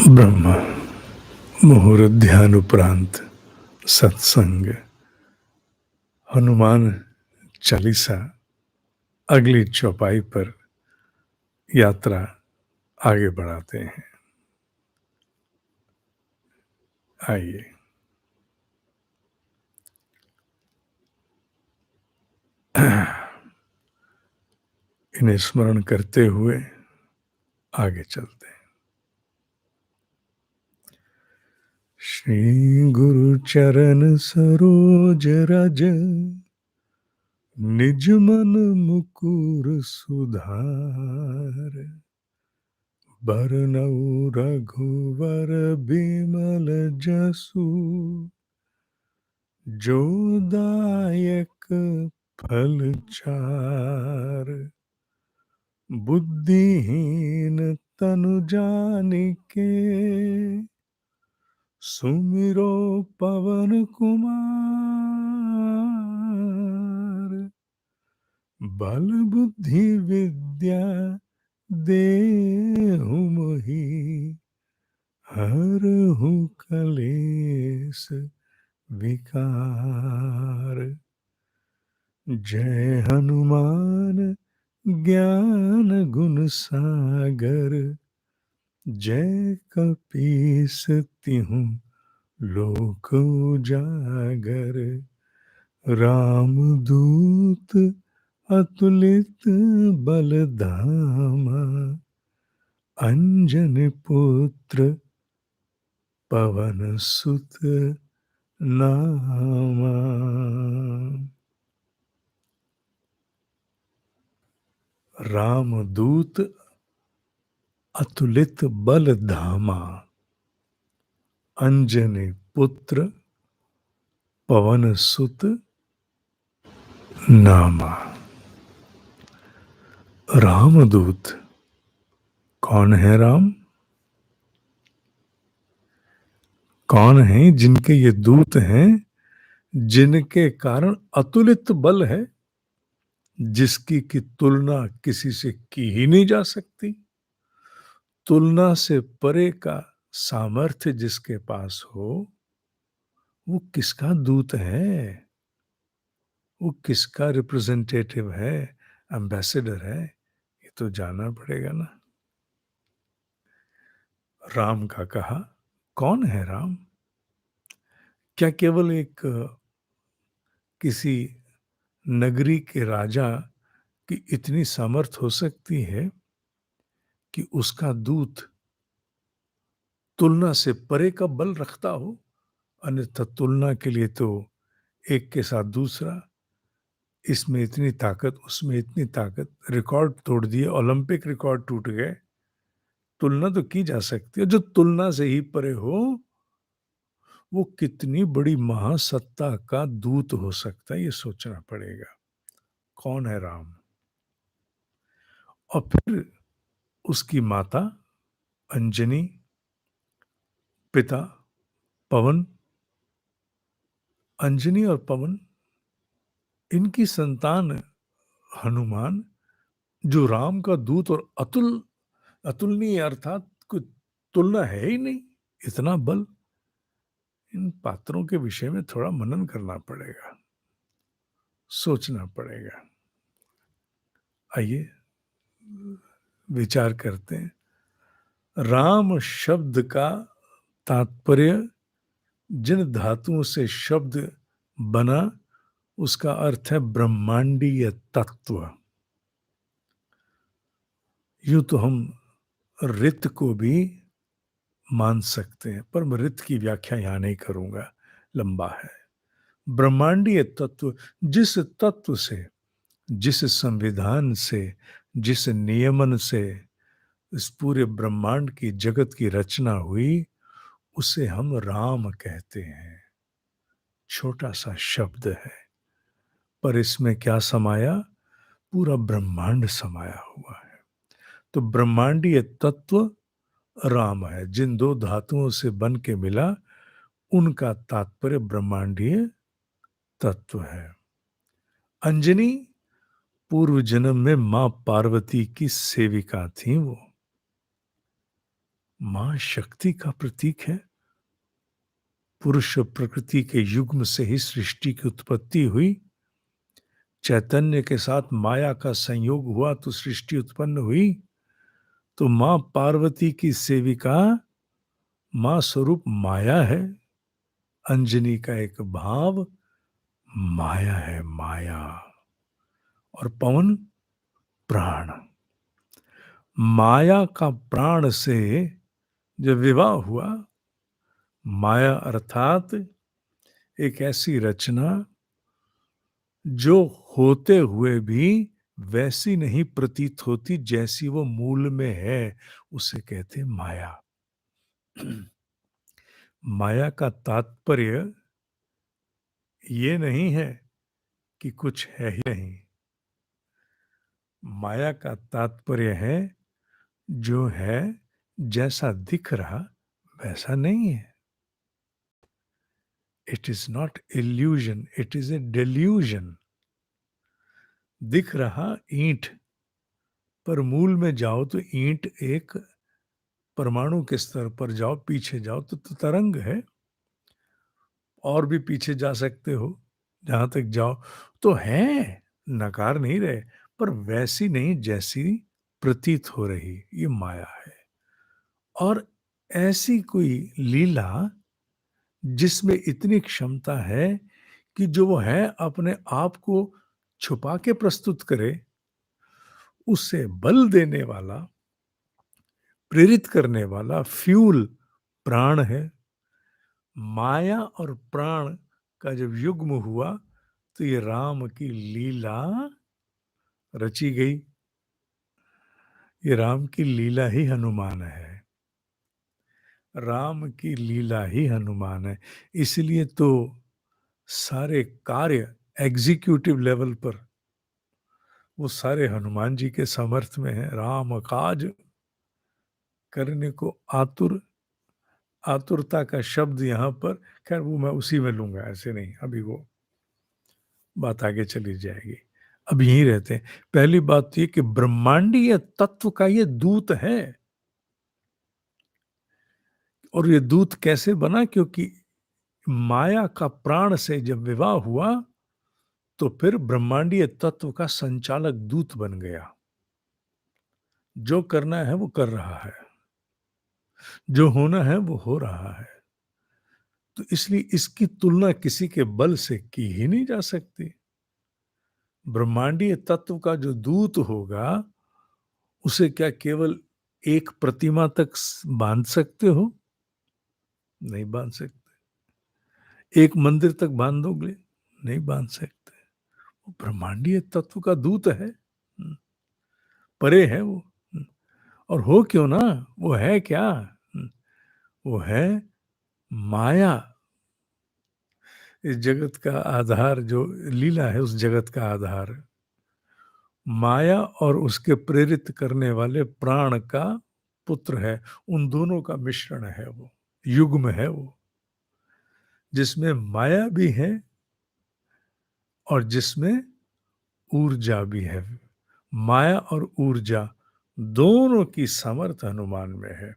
ब्रह्म मुहूर्त ध्यान उपरांत सत्संग हनुमान चालीसा अगली चौपाई पर यात्रा आगे बढ़ाते हैं। आइए इन्हें स्मरण करते हुए आगे चलते हैं। श्री गुरु चरण सरोज रज निज मन मुकुर सुधार बरनउँ रघुवर बिमल जसु जो दायक फल चार बुद्धिहीन तनु जानिके सुमिरो पवन कुमार बल बुद्धि विद्या देहु मोहि हरहु कलेस विकार। जय हनुमान ज्ञान गुण सागर जय कपीस तिहु लोक उजागर। रामदूत अतुलित बल धामा अंजनी पुत्र पवन सुत नामा। रामदूत अतुलित बल धामा अंजनी पुत्र पवन सुत नामा। रामदूत कौन है? राम कौन है? जिनके ये दूत हैं, जिनके कारण अतुलित बल है, जिसकी की तुलना किसी से की ही नहीं जा सकती। तुलना से परे का सामर्थ्य जिसके पास हो, वो किसका दूत है? वो किसका रिप्रेजेंटेटिव है, एम्बेसडर है? ये तो जानना पड़ेगा ना। राम का कहा, कौन है राम? क्या केवल एक किसी नगरी के राजा की इतनी सामर्थ हो सकती है कि उसका दूत तुलना से परे का बल रखता हो? अन्यथा तुलना के लिए तो एक के साथ दूसरा, इसमें इतनी ताकत, उसमें इतनी ताकत, रिकॉर्ड तोड़ दिए, ओलंपिक रिकॉर्ड टूट गए। तुलना तो की जा सकती है। जो तुलना से ही परे हो, वो कितनी बड़ी महासत्ता का दूत हो सकता है, ये सोचना पड़ेगा। कौन है राम? और फिर उसकी माता अंजनी, पिता पवन। अंजनी और पवन, इनकी संतान हनुमान, जो राम का दूत और अतुलनीय, अर्थात कोई तुलना है ही नहीं, इतना बल। इन पात्रों के विषय में थोड़ा मनन करना पड़ेगा, सोचना पड़ेगा। आइए विचार करते हैं। राम शब्द का तात्पर्य, जिन धातुओं से शब्द बना, उसका अर्थ है ब्रह्मांडीय तत्व। यूं तो हम रित को भी मान सकते हैं, पर मैं रित की व्याख्या यहां नहीं करूंगा, लंबा है। ब्रह्मांडीय तत्व, जिस तत्व से, जिस संविधान से, जिस नियमन से इस पूरे ब्रह्मांड की, जगत की रचना हुई, उसे हम राम कहते हैं। छोटा सा शब्द है, पर इसमें क्या समाया? पूरा ब्रह्मांड समाया हुआ है। तो ब्रह्मांडीय तत्व राम है। जिन दो धातुओं से बन के मिला, उनका तात्पर्य ब्रह्मांडीय तत्व है। अंजनी पूर्व जन्म में मां पार्वती की सेविका थी। वो मां शक्ति का प्रतीक है। पुरुष प्रकृति के युग्म से ही सृष्टि की उत्पत्ति हुई। चैतन्य के साथ माया का संयोग हुआ तो सृष्टि उत्पन्न हुई। तो मां पार्वती की सेविका मां स्वरूप माया है। अंजनी का एक भाव माया है, माया। और पवन प्राण। माया का प्राण से जब विवाह हुआ, माया अर्थात एक ऐसी रचना जो होते हुए भी वैसी नहीं प्रतीत होती जैसी वो मूल में है, उसे कहते माया। माया का तात्पर्य ये नहीं है कि कुछ है ही नहीं। माया का तात्पर्य है जो है जैसा दिख रहा वैसा नहीं है। It is not illusion, it is a delusion. दिख रहा ईंट, पर मूल में जाओ तो ईंट एक परमाणु के स्तर पर जाओ, पीछे जाओ तो तरंग है। और भी पीछे जा सकते हो, जहां तक जाओ तो है, नकार नहीं रहे, पर वैसी नहीं जैसी प्रतीत हो रही। ये माया है। और ऐसी कोई लीला जिसमें इतनी क्षमता है कि जो वो है अपने आप को छुपा के प्रस्तुत करे, उससे बल देने वाला, प्रेरित करने वाला फ्यूल प्राण है। माया और प्राण का जब युग्म हुआ तो ये राम की लीला रची गई। ये राम की लीला ही हनुमान है। राम की लीला ही हनुमान है। इसलिए तो सारे कार्य एग्जीक्यूटिव लेवल पर वो सारे हनुमान जी के समर्थ में है। राम काज करने को आतुर, आतुरता का शब्द यहाँ पर, खैर वो मैं उसी में लूंगा, ऐसे नहीं, अभी वो बात आगे चली जाएगी। अब यहीं रहते हैं। पहली बात तो ये कि ब्रह्मांडीय तत्व का ये दूत है। और ये दूत कैसे बना? क्योंकि माया का प्राण से जब विवाह हुआ तो फिर ब्रह्मांडीय तत्व का संचालक दूत बन गया। जो करना है वो कर रहा है, जो होना है वो हो रहा है। तो इसलिए इसकी तुलना किसी के बल से की ही नहीं जा सकती। ब्रह्मांडीय तत्व का जो दूत होगा उसे क्या केवल एक प्रतिमा तक बांध सकते हो? नहीं बांध सकते। एक मंदिर तक बांध दोगे? नहीं बांध सकते। वो ब्रह्मांडीय तत्व का दूत है। परे है वो। और हो क्यों ना, वो है क्या? वो है माया। इस जगत का आधार जो लीला है, उस जगत का आधार माया और उसके प्रेरित करने वाले प्राण का पुत्र है। उन दोनों का मिश्रण है, वो युग्म है वो, जिसमें माया भी है और जिसमें ऊर्जा भी है। माया और ऊर्जा दोनों की समर्थ हनुमान में है।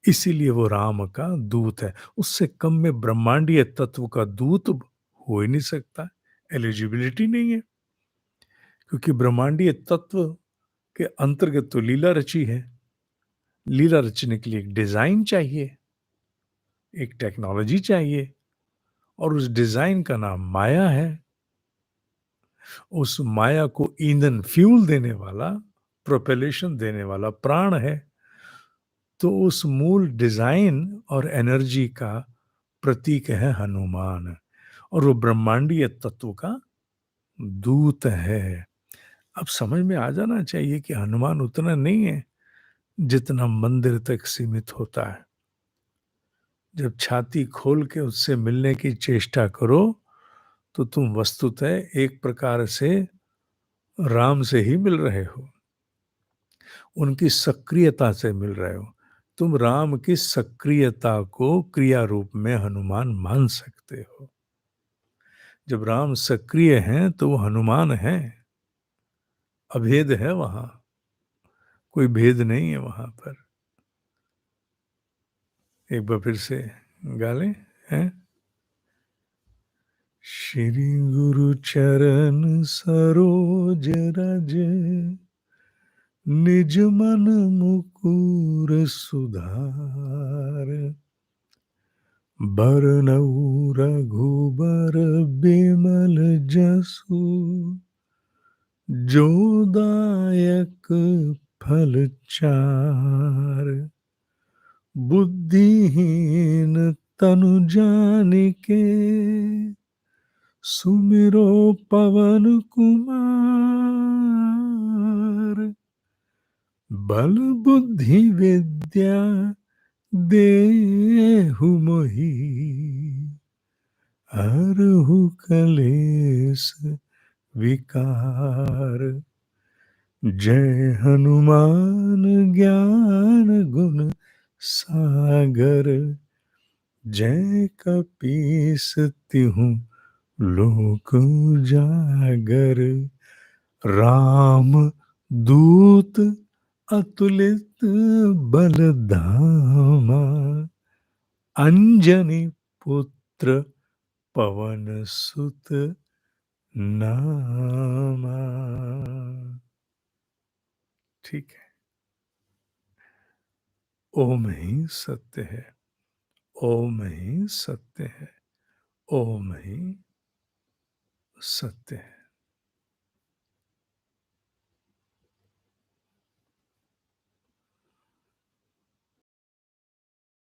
इसीलिए वो राम का दूत है। उससे कम में ब्रह्मांडीय तत्व का दूत हो ही नहीं सकता। एलिजिबिलिटी नहीं है। क्योंकि ब्रह्मांडीय तत्व के अंतर्गत तो लीला रची है। लीला रचने के लिए एक डिजाइन चाहिए, एक टेक्नोलॉजी चाहिए, और उस डिजाइन का नाम माया है। उस माया को ईंधन, फ्यूल देने वाला, प्रोपेलेशन देने वाला प्राण है। तो उस मूल डिजाइन और एनर्जी का प्रतीक है हनुमान, और वो ब्रह्मांडीय तत्व का दूत है। अब समझ में आ जाना चाहिए कि हनुमान उतना नहीं है जितना मंदिर तक सीमित होता है। जब छाती खोल के उससे मिलने की चेष्टा करो तो तुम वस्तुतः एक प्रकार से राम से ही मिल रहे हो, उनकी सक्रियता से मिल रहे हो। तुम राम की सक्रियता को क्रिया रूप में हनुमान मान सकते हो। जब राम सक्रिय हैं तो वो हनुमान हैं। अभेद है वहां, कोई भेद नहीं है वहां पर। एक बार फिर से गा लें, हैं? श्री गुरु चरण सरोज रज, निज मन मुकुर सुधार, बरनउँ रघुबर बिमल जसु, जो दायक फल चार। बुद्धिहीन तनु जानिके, सुमिरो पवन कुमार। बल बुद्धि विद्या देहु मोहि, हरहु कलेस विकार। जय हनुमान ज्ञान गुण सागर, जय कपीस तिहु लोक उजागर। राम दूत अतुलित बल धामा, अंजनी पुत्र पवन सुत नामा। ठीक है। ओम ही सत्य है, ओम ही सत्य है, ओम ही सत्य है।